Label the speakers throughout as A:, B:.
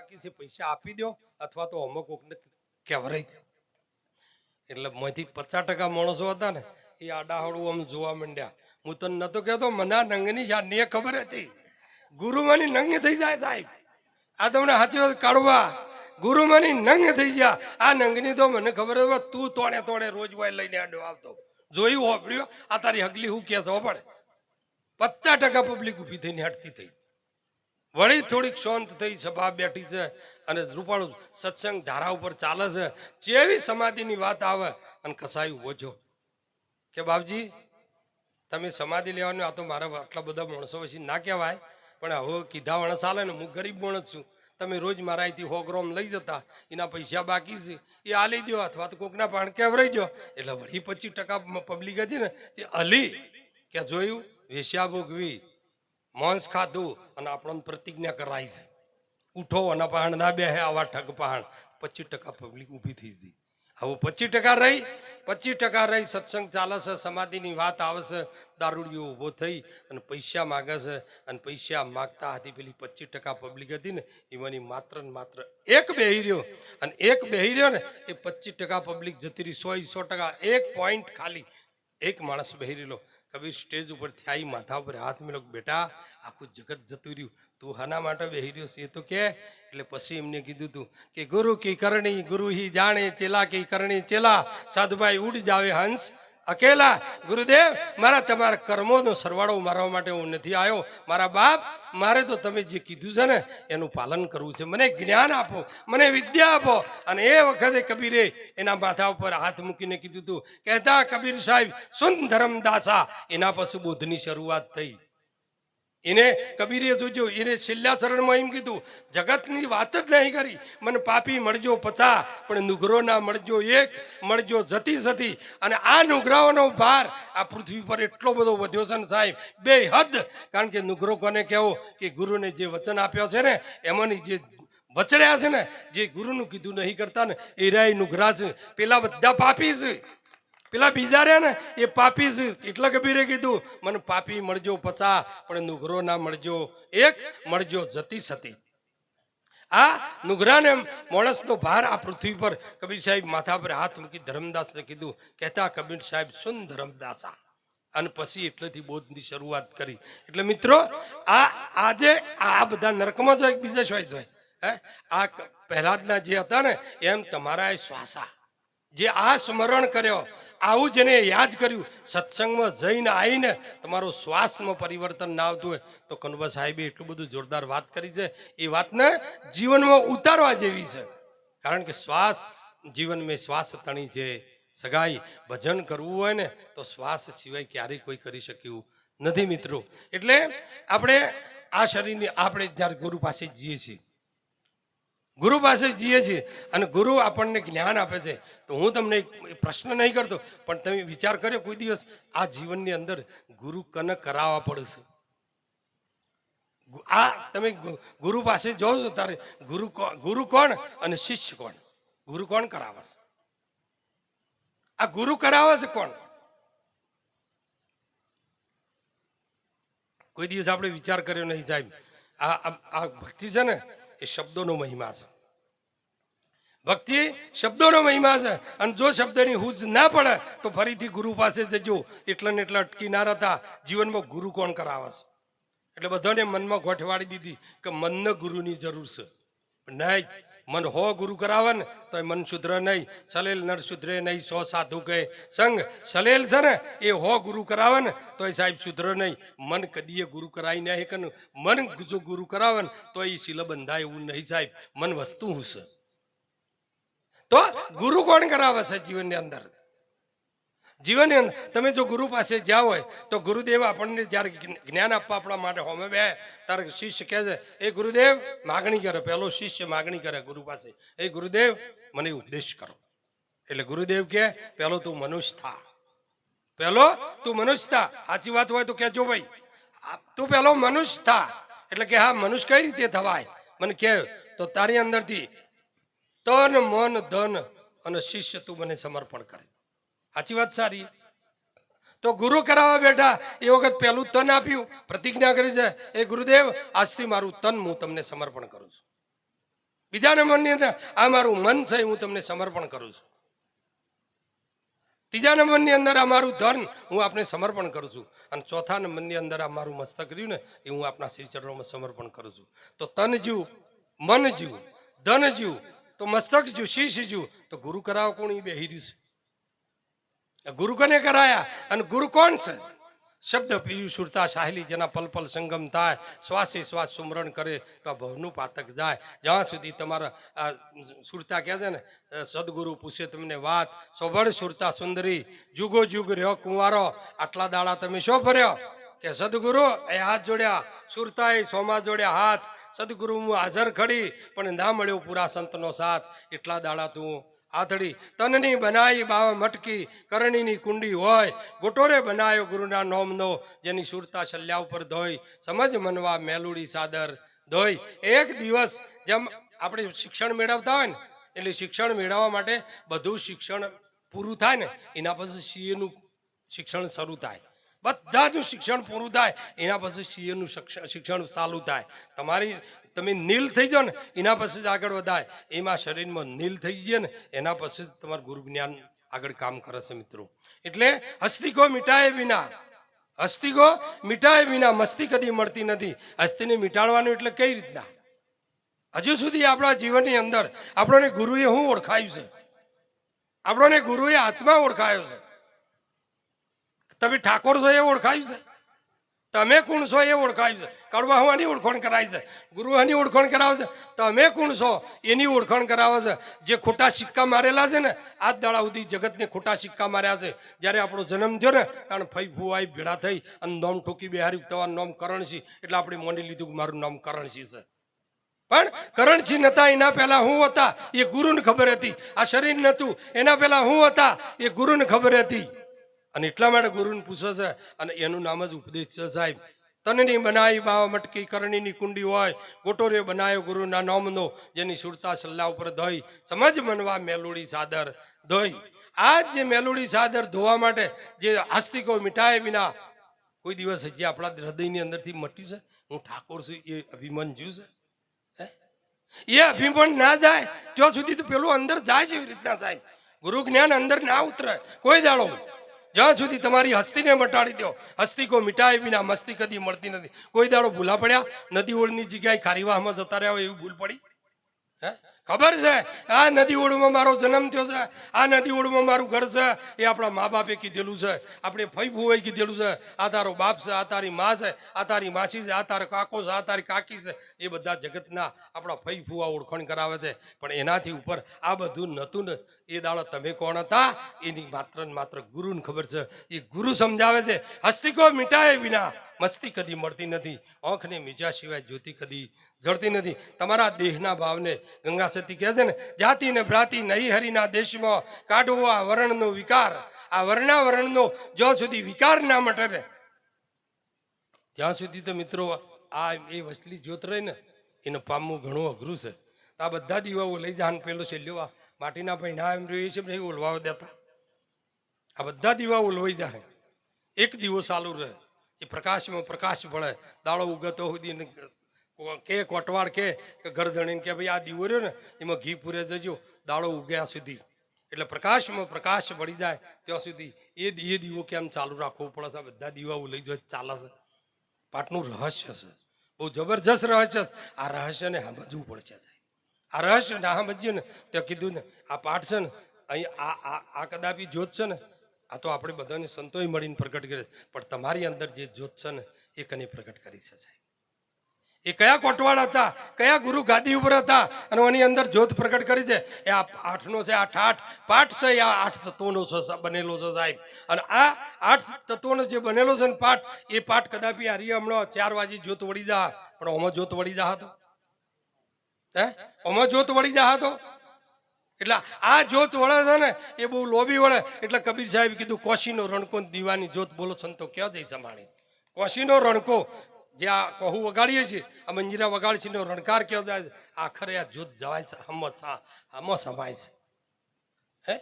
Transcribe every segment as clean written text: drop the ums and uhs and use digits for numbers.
A: બાકી છે પૈસા આપી દો અથવા તો અમુક કોકને કહેવરાઈ દો. એટલે માંથી 50% માણસો હતા ને એ આડાહળું આમ જોવા માંડ્યા. હું તને નતો કહેતો મને આ નંગની શાનની ખબર હતી. ગુરુમાની નંગ થઈ જાય સાહેબ. આ તમને સાચી વાત કાઢવા ગુરુમાની નંગ થઈ ગયા. આ નંગની તો મને ખબર હતી તું તોડે તોડે રોજ વાય લઈને આડો આવતો જોયું હોપડ્યો. આ તારી હગલી હું કે પડે 50% પબ્લિક ઊભી થઈને હટતી થઈ. વળી થોડીક શાંત થઈ સભા બેઠી છે અને રૂપાળું સત્સંગ ધારા ઉપર ચાલે છે. જેવી સમાધિની વાત આવે અને કસાય ઉભો છો કે બાપજી તમે સમાધિ લેવાનું આ તો મારા આટલા બધા માણસો પછી ના કહેવાય પણ હવે કીધા વણ ચાલે ને હું ગરીબ માણસ છું. તમે રોજ મારા અહીંથી 100 ગ્રામ લઈ જતા એના પૈસા બાકી છે એ આલી દો અથવા તો કોકના પાણ કેવરાઈ દો. એટલે વળી 25% પબ્લિક હતી ને તે હલી કે જોયું વેશ્યા ભોગવી માંસ ખાધું અને આપણને પ્રતિજ્ઞા કરાઈ છે ઉઠો અને પહાણ ના બેહે આવા ઠગ પહાણ. 25% પબ્લિક ઊભી થઈ ગઈ. હવે 25% રહી સત્સંગ ચાલે છે સમાધિની વાત આવે છે. દારૂડિયો ઊભો થઈ અને પૈસા માગે છે અને પૈસા માગતા હતી પેલી 25% પબ્લિક હતી ને એમાંની માત્ર ને માત્ર એક બેહી રહ્યો અને એક બેહી રહ્યો ને એ 25% પબ્લિક જતી રહી. 100% એક પોઈન્ટ ખાલી એક માણસ બેહી રહેલો. કબીર સ્ટેજ ઉપર થયા માથા ઉપર હાથ મેલો બેટા આખું જગત જતું રહ્યું તું હાના માટે બેહી રહ્યો છે એ તો કે. એટલે પછી એમને કીધું તું કે ગુરુ કી કરણી ગુરુ હી જાણે ચેલા કી કરણી ચેલા સાધુભાઈ ઉડી જાવે હંસ અકેલા. ગુરુદેવ મારા તમારા કર્મોનો સરવાળો મારવા માટે હું નથી આવ્યો. મારા બાપ મારે તો તમે જે કીધું છે ને એનું પાલન કરવું છે. મને જ્ઞાન આપો મને વિદ્યા આપો. અને એ વખતે કબીરે એના માથા ઉપર હાથ મૂકીને કીધું તું કહેતા કબીર સાહેબ સુન ધર્મદાસા. એના પછી બોધની શરૂઆત થઈ. એને કબીરે જોજો એને છેલ્લા ચરણમાં એમ કીધું જગતની વાત જ નહીં કરી મને પાપી મળજો 50 પણ નુગરો ના મળજો 1 મળજો જતી સતી. અને આ નુગરાઓનો ભાર આ પૃથ્વી પર એટલો બધો વધ્યો છે ને સાહેબ બે હદ. કારણ કે નુગરો કોને કહેવો કે ગુરુને જે વચન આપ્યો છે ને એમાંની જે વચડ્યા છે ને જે ગુરુનું કીધું નહીં કરતા ને એ રાય નુગરા છે. પેલા બધા પાપી છે પેલા બીજા રહ્યા ને એ પાપી છે. એટલે કબીરે કીધું મને પાપી મળજો 50 પણ નુગરો ના મળજો 1 મળજો જતી સતી. આ નુગરાને માણસનો ભાર આ પૃથ્વી પર કબીર સાહેબ માથા પર હાથ મૂકી ધર્મદાસને કીધું કહેતા કબીર સાહેબ સુન ધર્મદાસા. અને પછી એટલેથી બોધની શરૂઆત કરી. એટલે મિત્રો આ આજે આ બધા નરકમાં જો બીજા શ્વાસ હોય આ પહેલાદના જે હતા ને એમ તમારા શ્વાસા જે આ સ્મરણ કર્યો આવું જેને યાદ કર્યું સત્સંગમાં જઈને આવીને તમારો શ્વાસમાં પરિવર્તન ના આવતું હોય તો કનવા સાહેબે એટલું બધું જોરદાર વાત કરી છે. એ વાતને જીવનમાં ઉતારવા જેવી છે. કારણ કે શ્વાસ જીવન મેં શ્વાસ તણી છે સગાઈ. ભજન કરવું હોય ને તો શ્વાસ સિવાય ક્યારેય કોઈ કરી શક્યું નથી મિત્રો. એટલે આપણે આ શરીરની આપણે જ્યારે ગુરુ પાસે જઈએ છીએ ગુરુ પાસે જઈએ છીએ અને ગુરુ આપણને જ્ઞાન આપે છે. તો હું તમને એક પ્રશ્ન નહીં કરતો પણ તમે વિચાર કર્યો કોઈ દિવસ આ જીવનની અંદર ગુરુ કને કરાવવા પડશે. આ તમે ગુરુ પાસે જાઓ છો તારે ગુરુ કોણ અને શિષ્ય કોણ. ગુરુ કોણ કરાવે છે આ ગુરુ કરાવે છે કોણ. કોઈ દિવસ આપણે વિચાર કર્યો નહીં સાહેબ. આ ભક્તિ છે ને એ શબ્દોનો મહિમા છે. ભક્તિ શબ્દોનો મહિમા છે. અને જો શબ્દની હૂજ ના પડે તો ફરીથી ગુરુ પાસે જજો. એટલા ને એટલા અટકી ના રહેતા. જીવનમાં ગુરુ કોણ કરાવે છે. એટલે બધાને મનમાં ગોઠવાડી દીધી કે મનને ગુરુની જરૂર છે. નહીં મન હો ગુરુ કરાવે ને તો એ મન શુદ્ર નહીં. સલેલ નર શુદ્રે નહીં 100 સાધુ કહે સંગ. સલેલ છે ને એ હો ગુરુ કરાવે ને તો એ સાહેબ શુદ્ર નહીં. મન કદીએ ગુરુ કરાવી નહીં કે મન જો ગુરુ કરાવે ને તો એ શીલ બંધાય એવું નહીં સાહેબ. મન વસ્તુ હું છે. તો ગુરુ કોણ કરાવે છે જીવનની અંદર. જીવનની અંદર તમે જો ગુરુ પાસે જાઓ હોય તો ગુરુદેવ આપણને જ્યારે જ્ઞાન આપવા આપણા માટે હોમે બે ત્યારે શિષ્ય કહે છે એ ગુરુદેવ માગણી કરે. પહેલો શિષ્ય માગણી કરે ગુરુ પાસે એ ગુરુદેવ મને ઉપદેશ કરો. એટલે ગુરુદેવ કે પહેલો તું મનુષ્ય થા. પહેલો તું મનુષ્ય થા. સાચી વાત હોય તો કહેજો ભાઈ તું પહેલો મનુષ્ય થા. એટલે કે હા મનુષ્ય કઈ રીતે થવાય મને કહે તો તારી અંદરથી તન મન ધન અને શિષ્ય તું મને સમર્પણ કરે. સાચી વાત સારી. તો ગુરુ કરાવવા બેઠા એ વખત પહેલું તન આપ્યું. પ્રતિજ્ઞા કરી છે એ ગુરુદેવ આજથી મારું તન હું તમને સમર્પણ કરું છું. બીજા નંબરની અંદર આ મારું મન છે હું તમને સમર્પણ કરું છું. ત્રીજા નંબરની અંદર આ મારું ધન હું આપને સમર્પણ કરું છું. અને ચોથા નંબરની અંદર આ મારું મસ્તક રહ્યું ને એ હું આપના શ્રી ચરણોમાં સમર્પણ કરું છું. તો તન જીવ, મન જીવ, ધન જીવ, તો મસ્તક જીવ, શીશ જીવ, તો ગુરુ કરાવો કોણ? એ બેહી રહ્યું છે. ગુરુ કને કરાયા? અને ગુરુ કોણ છે? શબ્દ પીયું સુરતા સાહેલી, જેના પલ પલ સંગમ થાય, શ્વાસે શ્વાસ સુમરણ કરે તો આ ભવનું પાતક જાય. જ્યાં સુધી તમારા આ સુરતા કહે છે ને, સદગુરુ પૂછે તમને વાત, સોભળ સુરતા સુંદરી, જુગો જુગ રહ્યો કુંવારો, આટલા દાડા તમે શો ભર્યો? કે સદગુરુ એ હાથ જોડ્યા, સુરતાએ સોમા જોડ્યા હાથ, સદગુરુ હું હાજર ખડી પણ ના મળ્યો પૂરા સંતનો સાથ. એટલા દાડા તું આથડી તનની બનાવી બાવ મટકી, કરણીની કુંડી હોય, ગોટોરે બનાવ્યો ગુરુના નોમનો, જેની સુરતા શલ્યા ઉપર ધોઈ, સમજ મનવા મેલુડી સાદર ધોઈ. એક દિવસ જેમ આપણે શિક્ષણ મેળવતા હોય ને, એટલે શિક્ષણ મેળવવા માટે બધું શિક્ષણ પૂરું થાય ને એના પછી સીએનું શિક્ષણ શરૂ થાય. બધાનું શિક્ષણ પૂરું થાય એના પછી સીએનું શિક્ષણ ચાલુ થાય. તમે નીલ થઈ જાઓ ને એના પછી જ આગળ વધાય. એમાં શરીરમાં નીલ થઈ જાય ને એના પછી જ તમારું ગુરુ જ્ઞાન આગળ કામ કરે છે મિત્રો. એટલે હસ્તિકો મિટાય વિના, હસ્તિકો મિટાય વિના મસ્તી કદી મળતી નથી. હસ્તીને મિટાડવાનું એટલે કઈ રીતના? હજુ સુધી આપણા જીવનની અંદર આપણને ગુરુએ શું ઓળખાયું છે? આપણને ગુરુએ આત્મા ઓળખાયો છે. તમે ઠાકોર છો એ ઓળખાયું છે? તમે કોણ છો એ ઓળખાયું છે? કડવા હોવાની ઓળખાણ કરાય છે, ગુરુ આની ઓળખાણ કરાવે છે. તમે કોણ છો એની ઓળખાણ કરાવે છે. જે ખોટા સિક્કા મારેલા છે ને, આજ દાડા સુધી જગતને ખોટા સિક્કા માર્યા છે. જ્યારે આપણો જન્મ થયો ને કારણ ફઈ ફુવાઈ ભેળા થઈ અને નોમ ઠોકી બેહારી, તમારું નામ કરણસિંહ, એટલે આપણે મોની લીધું કે મારું નામ કરણસિંહ છે. પણ કરણસિંહ નતા એના પહેલા હું હતા એ ગુરુને ખબર હતી. આ શરીર નતું એના પહેલા હું હતા એ ગુરુને ખબર હતી. અને એટલા માટે ગુરુને પૂછે છે અને એનું નામ જ ઉપદેશ છે સાહેબ. તનની બનાવી બાવા મટકી, કરણીની કુંડી હોય, ગોટોરે બનાવ્યો ગુરુના નામનો, જેની સુરતા સલ્લા ઉપર ધોઈ, સમજ મનવા મેલુડી સાદર ધોઈ. આ જે મેલુડી સાદર ધોવા માટે જે આસ્તિકો મિટાય વિના કોઈ દિવસ હજી આપણા હૃદયની અંદરથી મટ્યું છે હું ઠાકોર છું એ અભિમાન જ્યું છે? એ અભિમાન ના જાય ત્યાં સુધી તો પેલું અંદર જાય છે. એવી રીતના સાહેબ ગુરુ જ્ઞાન અંદર ના ઉતરે કોઈ દાડો. જ્યાં સુધી તમારી હસ્તીને મટાડી દો, હસ્તી મિટાય વિના મસ્તી કદી મળતી નથી. કોઈ દાડો ભૂલા પડ્યા નદી ઓળની જગ્યાએ ખારીવાહમાં જતા રહ્યા હોય એવી ભૂલ પડી? હે? ખબર છે આ નદી ઓળમાં મારો જન્મ થયો છે, આ નદી ઓળમાં મારું ઘર છે. એ આપણા મા બાપે કીધેલું છે, આપણે ફઈ ફુવાઈ કીધેલું છે. આ તારો બાપ છે, આ તારી મા છે, આ તારી માસી છે, આ તારો કાકો છે, આ તારી કાકી છે. એ બધા જગતના આપણા ફઈ ફુવા ઓળખાણ કરાવે છે. પણ એનાથી ઉપર આ બધું નહોતું ને. એ દાડો તમે કોણ હતા એની માત્ર ને માત્ર ગુરુને ખબર છે. એ ગુરુ સમજાવે છે હસ્તિકો મિટાય વિના મસ્તી કદી મળતી નથી, આંખને મીજા સિવાય જ્યોતિ કદી જળતી નથી. તમારા દેહના ભાવને ગંગા સતી કહે છે ને, જાતિ ને ભ્રાતિ નહીં હરિના દેશમાં, કાઢવો આ વર્ણનો વિકાર. આ વર્ણાવરણનો જ્યાં સુધી વિકાર ના મટે ને ત્યાં સુધી તો મિત્રો આ એ વસલી જ્યોત રહી ને એને પામવું ઘણું અઘરું છે. આ બધા દીવાઓ લઈ જાય પેલો છે લેવા માટીના પૈણા એમ રહ્યું છે નહીં ઓલવા દેતા. આ બધા દીવા ઓલવાઈ જાય, એક દીવો ચાલુ રહે, એ પ્રકાશમાં પ્રકાશ ભળે. દાડો ઉગતો સુધી કે કોટવાડ કે ગરધણીને કે ભાઈ આ દીવો રહ્યો ને એમાં ઘી પૂરે જજો દાડો ઉગ્યા સુધી. એટલે પ્રકાશમાં પ્રકાશ ભળી જાય ત્યાં સુધી એ દીવો કેમ ચાલુ રાખવો પડે છે? બધા દીવાઓ લઈ જાય ચાલે છે. પાટનું રહસ્ય છે, બહુ જબરજસ્ત રહસ્ય. આ રહસ્યને સમજવું પડશે સાહેબ. આ રહસ્ય ના સમજીએ ને ત્યાં કીધું ને આ પાઠ છે ને અહીં આ કદાપી જ્યોત છે ને આ તો આપણે બધાને સંતોય મળીને પ્રગટ કરે, પણ તમારી અંદર જે જ્યોત છે ને એ કને પ્રગટ કરી છે સાહેબ. એ કયા કોટવાળ હતા, કયા ગુરુ ગાદી ઉપર હતા અને એની અંદર જ્યોત પ્રગટ કરી છે? એ આ આઠનો છે. આઠ પાઠ છે. આ 8 તત્વોનો બનેલો છે સાહેબ. અને આ 8 તત્વોનો જે બનેલો છે ને પાઠ, એ પાઠ કદાપી હારી હમણાં 4 વાગે જ્યોત વળી જા, પણ ઓમાં જ્યોત વળી જા હતો ઓમાં જ્યોત વળી જા હતો. એટલે આ જ્યોત વળે છે ને એ બહુ લોભી વળે. એટલે કબીર સાહેબ કીધું કોશીનો રણકો દીવાની જ્યોત બોલો સંતો ક્યાં જઈ સંભાળી. કોશીનો રણકો જે આ કહું વગાડીએ છીએ, આ મંજીરા વગાડી છે, રણકાર કયો જાય આખરે આ જ્યોત જવાય છે હમ સમાય છે. હે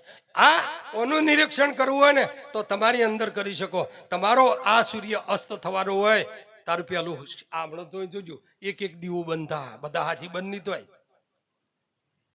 A: આ ઓનું નિરીક્ષણ કરવું હોય ને તો તમારી અંદર કરી શકો. તમારો આ સૂર્ય અસ્ત થવાનો હોય તારું પેલું આ હમણાં તો જોજો એક દીવો બંધ થાય, બધા હાથી બંધ નહીં થાય.